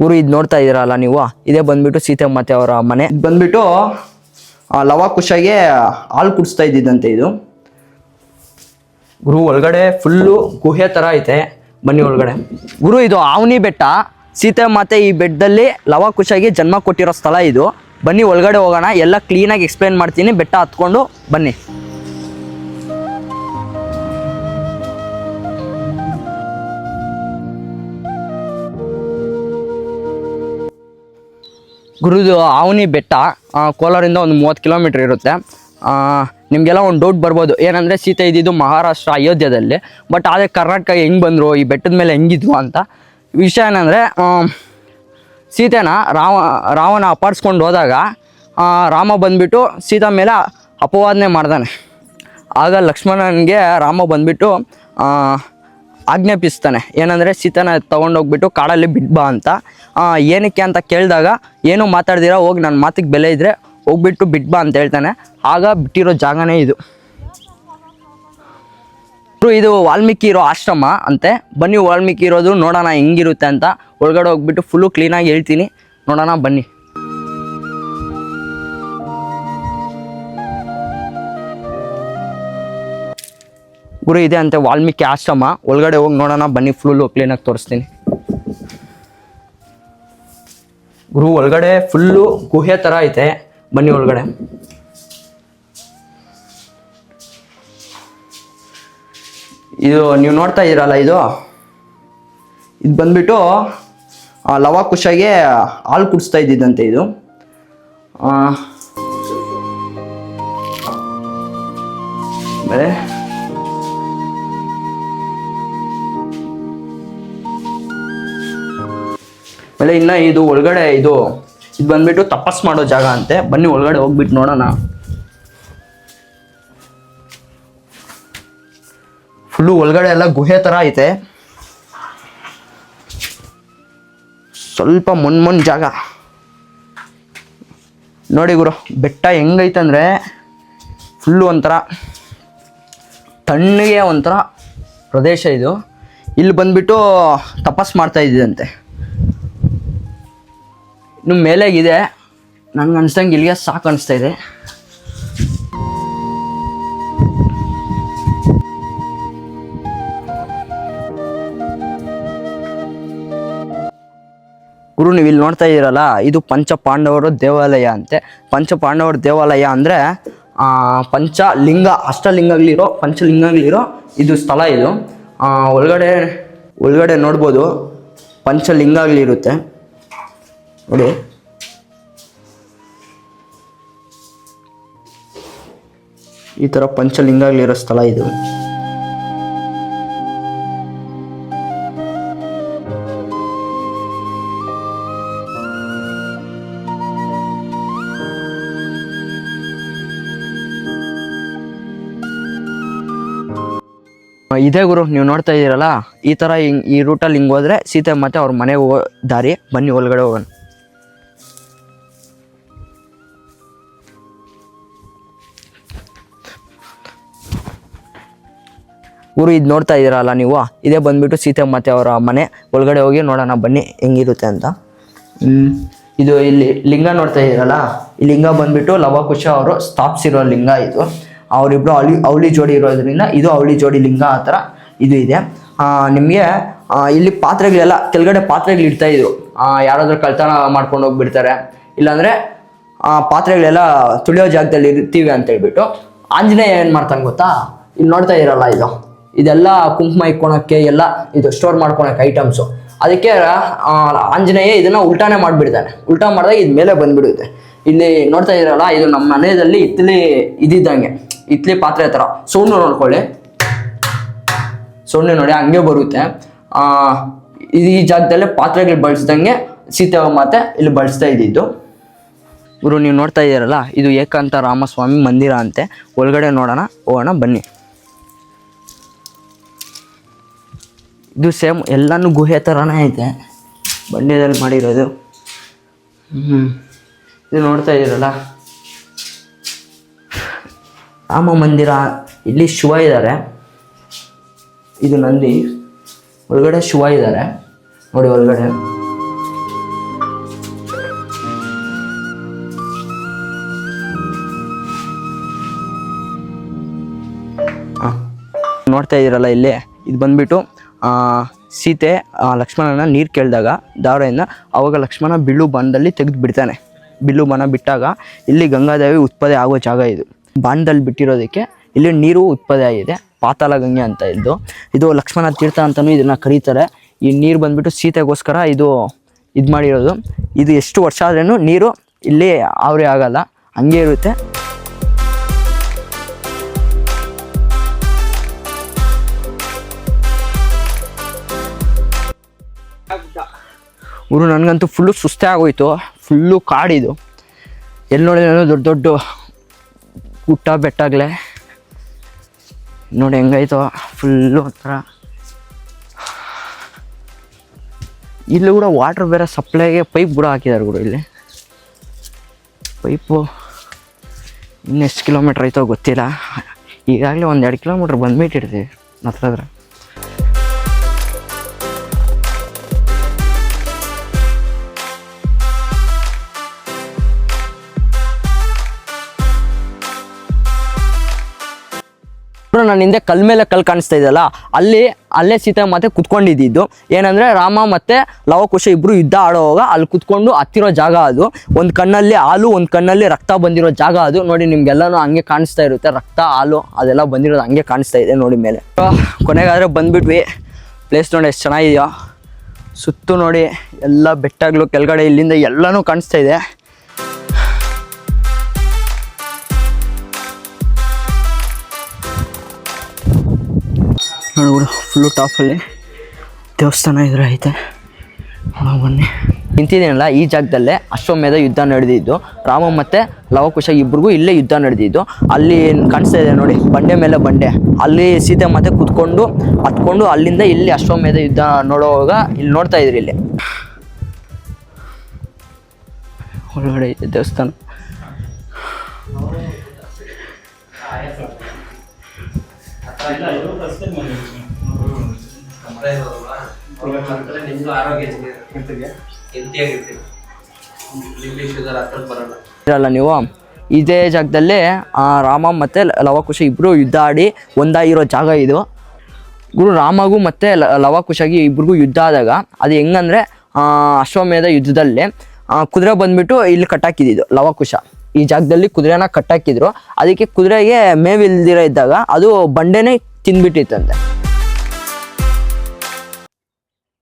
ಗುರು ಇದು ನೋಡ್ತಾ ಇದ್ದೀರಲ್ಲ ನೀವು, ಇದೇ ಬಂದ್ಬಿಟ್ಟು ಸೀತೆ ಮತ್ತೆ ಅವರ ಮನೆ. ಬಂದ್ಬಿಟ್ಟು ಲವ-ಕುಶಗೆ ಹಾಲು ಕುಡಿಸ್ತಾ ಇದ್ದಿದ್ದಂತೆ ಇದು. ಗುರು ಒಳಗಡೆ ಫುಲ್ಲು ಗುಹೆ ತರ ಐತೆ, ಬನ್ನಿ ಒಳಗಡೆ. ಗುರು ಇದು ಆವನಿ ಬೆಟ್ಟ. ಸೀತೆ ಮಾತೆ ಈ ಬೆಟ್ಟದಲ್ಲಿ ಲವ-ಕುಶಗೆ ಜನ್ಮ ಕೊಟ್ಟಿರೋ ಸ್ಥಳ ಇದು. ಬನ್ನಿ ಒಳಗಡೆ ಹೋಗೋಣ, ಎಲ್ಲ ಕ್ಲೀನಾಗಿ ಎಕ್ಸ್ಪ್ಲೇನ್ ಮಾಡ್ತೀನಿ. ಬೆಟ್ಟ ಹತ್ಕೊಂಡು ಬನ್ನಿ. ಗುರುದು ಆವನಿ ಬೆಟ್ಟ ಕೋಲಾರಿಂದ ಒಂದು 30 ಕಿಲೋಮೀಟ್ರ್ ಇರುತ್ತೆ. ನಿಮಗೆಲ್ಲ ಒಂದು ಡೌಟ್ ಬರ್ಬೋದು, ಏನಂದರೆ ಸೀತೆ ಇದ್ದಿದ್ದು ಮಹಾರಾಷ್ಟ್ರ ಅಯೋಧ್ಯದಲ್ಲಿ, ಬಟ್ ಆದರೆ ಕರ್ನಾಟಕ ಹೆಂಗೆ ಬಂದರು, ಈ ಬೆಟ್ಟದ ಮೇಲೆ ಹೆಂಗಿದ್ವು ಅಂತ. ವಿಷಯ ಏನಂದರೆ ಸೀತೆನ ರಾವಣ ಅಪಹರಿಸ್ಕೊಂಡು ಹೋದಾಗ ರಾಮ ಬಂದುಬಿಟ್ಟು ಸೀತಾ ಮೇಲೆ ಅಪವಾದನೆ ಮಾಡ್ತಾನೆ. ಆಗ ಲಕ್ಷ್ಮಣನಿಗೆ ರಾಮ ಬಂದುಬಿಟ್ಟು ಆಜ್ಞಾಪಿಸ್ತಾನೆ, ಏನಂದರೆ ಸೀತೆನ ತೊಗೊಂಡೋಗ್ಬಿಟ್ಟು ಕಾಡಲ್ಲಿ ಬಿಡ್ಬಾ ಅಂತ. ಏನಕ್ಕೆ ಅಂತ ಕೇಳಿದಾಗ ಏನೂ ಮಾತಾಡ್ದಿರ ಹೋಗಿ ನನ್ನ ಮಾತಿಗೆ ಬೆಲೆ ಇದ್ದರೆ ಹೋಗ್ಬಿಟ್ಟು ಬಿಡ್ಬಾ ಅಂತ ಹೇಳ್ತಾನೆ. ಆಗ ಬಿಟ್ಟಿರೋ ಜಾಗನೇ ಇದು. ಇದು ವಾಲ್ಮೀಕಿ ಇರೋ ಆಶ್ರಮ ಅಂತೆ. ಬನ್ನಿ ವಾಲ್ಮೀಕಿ ಇರೋದು ನೋಡೋಣ ಹೆಂಗಿರುತ್ತೆ ಅಂತ. ಒಳಗಡೆ ಹೋಗ್ಬಿಟ್ಟು ಫುಲ್ಲು ಕ್ಲೀನಾಗಿ ಹೇಳ್ತೀನಿ, ನೋಡೋಣ ಬನ್ನಿ. ಗುರು ಇದೆ ಅಂತೆ ವಾಲ್ಮೀಕಿ ಆಶ್ರಮ. ಒಳಗಡೆ ಹೋಗಿ ನೋಡೋಣ ಬನ್ನಿ, ಫುಲ್ಲು ಕ್ಲೀನಾಗಿ ತೋರಿಸ್ತೀನಿ. ಗುರು ಒಳಗಡೆ ಫುಲ್ಲು ಗುಹೆ ಥರ ಐತೆ, ಬನ್ನಿ ಒಳಗಡೆ. ಇದು ನೀವು ನೋಡ್ತಾ ಇದ್ದೀರಲ್ಲ, ಇದು ಬಂದ್ಬಿಟ್ಟು ಲವ-ಕುಶಗೆ ಹಾಲು ಕುಡಿಸ್ತಾ ಇದ್ದಿದ್ದಂತೆ ಇದು. ಆಮೇಲೆ ಇನ್ನು ಇದು ಒಳಗಡೆ ಇದು ಬಂದ್ಬಿಟ್ಟು ತಪಸ್ ಮಾಡೋ ಜಾಗ ಅಂತೆ. ಬನ್ನಿ ಒಳಗಡೆ ಹೋಗ್ಬಿಟ್ಟು ನೋಡೋಣ. ಫುಲ್ಲು ಒಳಗಡೆ ಎಲ್ಲ ಗುಹೆ ಥರ ಐತೆ, ಸ್ವಲ್ಪ ಮಣ್ಣು ಜಾಗ ನೋಡಿ ಗುರು. ಬೆಟ್ಟ ಹೆಂಗೈತಂದರೆ ಫುಲ್ಲು ಒಂಥರ ತಣ್ಣಗೆ ಒಂಥರ ಪ್ರದೇಶ ಇದು. ಇಲ್ಲಿ ಬಂದ್ಬಿಟ್ಟು ತಪಸ್ ಮಾಡ್ತಾ ಇದ್ದಿದಂತೆ. ಇನ್ನು ಮೇಲೆಗಿದೆ, ನನಗೆ ಅನ್ಸ್ದಂಗೆ ಇಲ್ಲಿಗೆ ಸಾಕು ಅನಿಸ್ತಾ ಇದೆ. ಗುರು ನೀವು ಇಲ್ಲಿ ನೋಡ್ತಾ ಇದ್ದೀರಲ್ಲ, ಇದು ಪಂಚಪಾಂಡವರ ದೇವಾಲಯ ಅಂತೆ. ಪಂಚಪಾಂಡವರ ದೇವಾಲಯ ಅಂದರೆ ಪಂಚಲಿಂಗ, ಪಂಚಲಿಂಗಗಳಿರೋ ಇದು ಸ್ಥಳ ಇದು. ಒಳಗಡೆ ನೋಡ್ಬೋದು ಪಂಚಲಿಂಗಗಳಿರುತ್ತೆ ನೋಡಿ. ಈ ಥರ ಪಂಚಲಿಂಗಗಳಿರೋ ಸ್ಥಳ ಇದು. ಇದೇ ಗುರು ನೀವು ನೋಡ್ತಾ ಇದ್ದೀರಲ್ಲ, ಈ ಥರ ಈ ರೂಟಲ್ಲಿ ಹಿಂಗೆ ಹೋದರೆ ಸೀತೆ ಮತ್ತೆ ಅವ್ರ ಮನೆಗೆ ಹೋಗೋ ದಾರಿ. ಬನ್ನಿ ಒಳಗಡೆ ಹೋಗೋಣ. ಗುರು ಇದು ನೋಡ್ತಾ ಇದ್ದೀರಲ್ಲ ನೀವು, ಇದೇ ಬಂದ್ಬಿಟ್ಟು ಸೀತೆ ಮತ್ತೆ ಅವರ ಮನೆ. ಒಳಗಡೆ ಹೋಗಿ ನೋಡೋಣ ಬನ್ನಿ ಹೆಂಗಿರುತ್ತೆ ಅಂತ. ಇದು ಇಲ್ಲಿ ಲಿಂಗ ನೋಡ್ತಾ ಇದ್ದೀರಲ್ಲ, ಈ ಲಿಂಗ ಬಂದ್ಬಿಟ್ಟು ಲವ-ಕುಶ ಅವರು ಸ್ಥಾಪಿಸಿರೋ ಲಿಂಗ ಇದು. ಅವರಿಬ್ರು ಅವಳಿ ಜೋಡಿ ಇರೋದ್ರಿಂದ ಇದು ಅವಳಿ ಜೋಡಿ ಲಿಂಗ ಆ ಥರ ಇದು ಇದೆ. ನಿಮಗೆ ಇಲ್ಲಿ ಪಾತ್ರೆಗಳೆಲ್ಲ ಕೆಳಗಡೆ ಪಾತ್ರೆಗಳು ಇಡ್ತಾ ಇದ್ರು, ಯಾರಾದರೂ ಕಳ್ತನ ಮಾಡ್ಕೊಂಡು ಹೋಗ್ಬಿಡ್ತಾರೆ, ಇಲ್ಲಾಂದರೆ ಪಾತ್ರೆಗಳೆಲ್ಲ ತುಳಿಯೋ ಜಾಗದಲ್ಲಿ ಇರ್ತೀವಿ ಅಂತ ಹೇಳ್ಬಿಟ್ಟು ಆಂಜನೇಯ ಏನು ಮಾಡ್ತಾನೆ ಗೊತ್ತಾ, ಇಲ್ಲಿ ನೋಡ್ತಾ ಇರಲ್ಲ ಇದೆಲ್ಲ ಕುಂಕುಮ ಇಕ್ಕೊಳಕ್ಕೆ ಎಲ್ಲ ಇದು ಸ್ಟೋರ್ ಮಾಡ್ಕೊಳಕ್ಕೆ ಐಟಮ್ಸು. ಅದಕ್ಕೆ ಆಂಜನೇಯ ಇದನ್ನು ಉಲ್ಟಾನೇ ಮಾಡಿಬಿಡ್ತಾನೆ. ಉಲ್ಟಾ ಮಾಡಿದಾಗ ಇದು ಮೇಲೆ ಬಂದುಬಿಡುತ್ತೆ. ಇಲ್ಲಿ ನೋಡ್ತಾ ಇದ್ದೀರಲ್ಲ, ಇದು ನಮ್ಮ ಮನೆಯಲ್ಲಿ ಇದ್ದಿದ್ದಂಗೆ ಇಡ್ಲಿ ಪಾತ್ರೆ ಥರ ಸೌಂಡು ನೋಡ್ಕೊಳ್ಳಿ, ಸೌಂಡು ನೋಡಿ ಹಂಗೆ ಬರುತ್ತೆ. ಈ ಜಾಗದಲ್ಲೇ ಪಾತ್ರೆಗಳು ಬಳಸ್ದಂಗೆ ಸೀತೆ ಮಾತೆ ಇಲ್ಲಿ ಬಳಸ್ತಾ ಇದ್ದಿದ್ದು. ಗುರು ನೀವು ನೋಡ್ತಾ ಇದ್ದೀರಲ್ಲ, ಇದು ಏಕಾಂತ ರಾಮಸ್ವಾಮಿ ಮಂದಿರ ಅಂತೆ. ಒಳಗಡೆ ಹೋಗೋಣ ಬನ್ನಿ. ಇದು ಸೇಮ್ ಎಲ್ಲನೂ ಗುಹೆ ಥರನೇ ಐತೆ, ಬಂಡೆದಲ್ಲಿ ಮಾಡಿರೋದು. ಇದು ನೋಡ್ತಾ ಇದ್ದೀರಲ್ಲ ರಾಮ ಮಂದಿರ. ಇಲ್ಲಿ ಶಿವ ಇದ್ದಾರೆ, ಇದು ನಂದಿ. ಒಳಗಡೆ ಶಿವ ಇದ್ದಾರೆ ನೋಡಿ ಒಳಗಡೆ. ನೋಡ್ತಾ ಇದ್ದೀರಲ್ಲ ಇಲ್ಲಿ, ಇದು ಬಂದ್ಬಿಟ್ಟು ಸೀತೆ ಲಕ್ಷ್ಮಣನ ನೀರು ಕೇಳಿದಾಗ ದಾವರೆಯಿಂದ ಅವಾಗ ಲಕ್ಷ್ಮಣ ಬಿಲ್ಲು ಬಾಣದಲ್ಲಿ ತೆಗೆದು ಬಿಡ್ತಾನೆ. ಬಿಲ್ಲು ಬಾಣ ಬಿಟ್ಟಾಗ ಇಲ್ಲಿ ಗಂಗಾದೇವಿ ಉತ್ಪತ್ತಿ ಆಗೋ ಜಾಗ ಇದು. ಬಾಣದಲ್ಲಿ ಬಿಟ್ಟಿರೋದಕ್ಕೆ ಇಲ್ಲಿ ನೀರು ಉತ್ಪತ್ತಿ ಆಗಿದೆ, ಪಾತಾಳ ಗಂಗೆ ಅಂತ ಇದು ಲಕ್ಷ್ಮಣ ತೀರ್ಥ ಅಂತಲೂ ಇದನ್ನು ಕರೀತಾರೆ. ಈ ನೀರು ಬಂದ್ಬಿಟ್ಟು ಸೀತೆಗೋಸ್ಕರ ಇದು ಮಾಡಿರೋದು. ಇದು ಎಷ್ಟು ವರ್ಷ ಆದ್ರೂ ನೀರು ಇಲ್ಲಿ ಆವರೆ ಆಗಲ್ಲ, ಹಂಗೆ ಇರುತ್ತೆ. ಊರು ನನಗಂತೂ ಫುಲ್ಲು ಸುಸ್ತೇ ಆಗೋಯ್ತು, ಫುಲ್ಲು ಕಾಡಿದು. ಎಲ್ಲಿ ನೋಡಿದ್ರೆ ದೊಡ್ಡ ದೊಡ್ಡ ಗುಟ್ಟ ಬೆಟ್ಟಾಗಲೇ ನೋಡಿ ಹೆಂಗಾಯ್ತು, ಫುಲ್ಲು ಒಂಥರ. ಇಲ್ಲಿ ಕೂಡ ವಾಟ್ರ್ ಬೇರೆ ಸಪ್ಲೈಗೆ ಪೈಪ್ ಕೂಡ ಹಾಕಿದ್ದಾರೆ ಕೂಡ. ಇಲ್ಲಿ ಪೈಪು ಇನ್ನೆಷ್ಟು ಕಿಲೋಮೀಟ್ರ್ ಆಯ್ತೋ ಗೊತ್ತಿಲ್ಲ, ಈಗಾಗಲೇ 1-2 ಕಿಲೋಮೀಟ್ರ್ ಬಂದ್ಬಿಟ್ಟಿರ್ತೀವಿ ಹತ್ರ. ನಾನು ಹಿಂದೆ ಕಲ್ ಮೇಲೆ ಕಲ್ ಕಾಣಿಸ್ತಾ ಇದೆಯಲ್ಲ, ಅಲ್ಲೇ ಸೀತೆ ಮಾತೆ ಕುತ್ಕೊಂಡಿದ್ದು. ಏನಂದ್ರೆ ರಾಮ ಮತ್ತೆ ಲವಕುಶ ಇಬ್ರು ಯುದ್ಧ ಆಡೋವಾಗ ಅಲ್ಲಿ ಕುತ್ಕೊಂಡು ಹತ್ತಿರೋ ಜಾಗ ಅದು. ಒಂದು ಕಣ್ಣಲ್ಲಿ ಹಾಲು, ಒಂದು ಕಣ್ಣಲ್ಲಿ ರಕ್ತ ಬಂದಿರೋ ಜಾಗ ಅದು. ನೋಡಿ ನಿಮ್ಗೆಲ್ಲನೂ ಹಂಗೆ ಕಾಣಿಸ್ತಾ ಇರುತ್ತೆ, ರಕ್ತ ಹಾಲು ಅದೆಲ್ಲ ಬಂದಿರೋದು ಹಂಗೆ ಕಾಣಿಸ್ತಾ ಇದೆ ನೋಡಿ ಮೇಲೆ. ಕೊನೆಗಾದ್ರೆ ಬಂದ್ಬಿಟ್ವಿ. ಪ್ಲೇಸ್ ನೋಡಿ ಎಷ್ಟು ಚೆನ್ನಾಗಿದೆಯೋ, ಸುತ್ತು ನೋಡಿ ಎಲ್ಲ ಬೆಟ್ಟಗಳು ಕೆಳಗಡೆ ಇಲ್ಲಿಂದ ಎಲ್ಲನೂ ಕಾಣಿಸ್ತಾ ಇದೆ. ನೋಡಿ ಫುಲ್ಲು ಟಾಪಲ್ಲಿ ದೇವಸ್ಥಾನ ಇದ್ರೆ ಐತೆ. ಬನ್ನಿ. ನಿಂತಿದ್ದೀನಲ್ಲ ಈ ಜಾಗದಲ್ಲೇ ಅಶ್ವಮೇಧ ಯುದ್ಧ ನಡೆದಿದ್ದು. ರಾಮ ಮತ್ತು ಲವಕುಶ ಇಬ್ರಿಗೂ ಇಲ್ಲೇ ಯುದ್ಧ ನಡೆದಿದ್ದು. ಅಲ್ಲಿ ಕಾಣಿಸ್ತಾ ಇದೆ ನೋಡಿ ಬಂಡೆ ಮೇಲೆ ಬಂಡೆ, ಅಲ್ಲಿ ಸೀತೆ ಮಾತೆ ಕುತ್ಕೊಂಡು ಹತ್ಕೊಂಡು ಅಲ್ಲಿಂದ ಇಲ್ಲಿ ಅಶ್ವಮೇಧ ಯುದ್ಧ ನೋಡುವಾಗ ಇಲ್ಲಿ ನೋಡ್ತಾ ಇದ್ರಿ. ಇಲ್ಲಿ ಒಳಗಡೆ ಇದೆ ದೇವಸ್ಥಾನ. ಇರಲ್ಲ ನೀವು ಇದೇ ಜಾಗದಲ್ಲೇ ರಾಮ ಮತ್ತೆ ಲವಕುಶ ಇಬ್ರು ಯುದ್ಧ ಆಡಿ ಒಂದಾಗಿರೋ ಜಾಗ ಇದು. ಗುರು ರಾಮಗೂ ಮತ್ತೆ ಲವಕುಶಗೆ ಇಬ್ರಿಗೂ ಯುದ್ಧ ಆದಾಗ ಅದು ಹೆಂಗಂದ್ರೆ ಅಶ್ವಮೇಧ ಯುದ್ಧದಲ್ಲೇ ಕುದುರೆ ಬಂದ್ಬಿಟ್ಟು ಇಲ್ಲಿ ಕಟ್ಟಾಕಿದ್ದು ಲವಕುಶ. ಈ ಜಾಗದಲ್ಲಿ ಕುದುರೆನ ಕಟ್ಟಾಕಿದ್ರು. ಅದಕ್ಕೆ ಕುದುರೆಗೆ ಮೇವಿಲ್ದಿರ ಇದ್ದಾಗ ಅದು ಬಂಡೆನೇ ತಿಂದ್ಬಿಟ್ಟಿತ್ತಂತೆ.